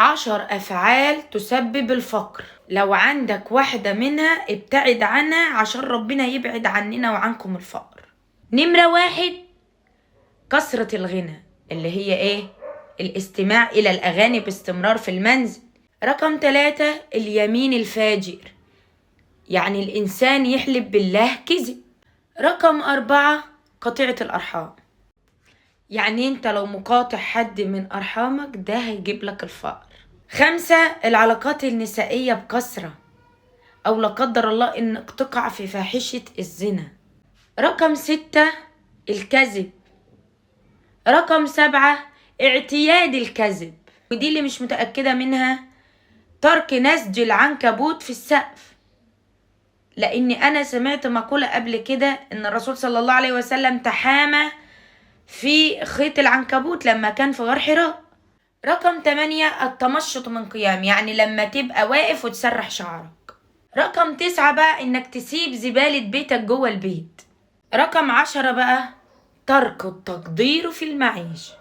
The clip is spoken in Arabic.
10 أفعال تسبب الفقر، لو عندك واحدة منها ابتعد عنها عشان ربنا يبعد عننا وعنكم الفقر. نمرة 1 كثرة الغنى، اللي هي ايه؟ الاستماع إلى الأغاني باستمرار في المنزل. رقم 3 اليمين الفاجر، يعني الإنسان يحلف بالله كذب. رقم 4 قطيعة الأرحام، يعني انت لو مقاطع حد من أرحامك ده هيجيب لك الفقر. 5 العلاقات النسائية بكثرة، أو لا قدر الله إنك تقع في فاحشة الزنا. رقم 6 الكذب. رقم 7 اعتياد الكذب، ودي اللي مش متأكدة منها، ترك نسج العنكبوت في السقف. لأني أنا سمعت مقولة قبل كده إن الرسول صلى الله عليه وسلم تحامى في خيط العنكبوت لما كان في غار حراء. رقم 8 التمشط من قيام، يعني لما تبقى واقف وتسرح شعرك. رقم 9 بقى إنك تسيب زبالة بيتك جوه البيت. رقم 10 بقى ترك التقدير في المعيشة.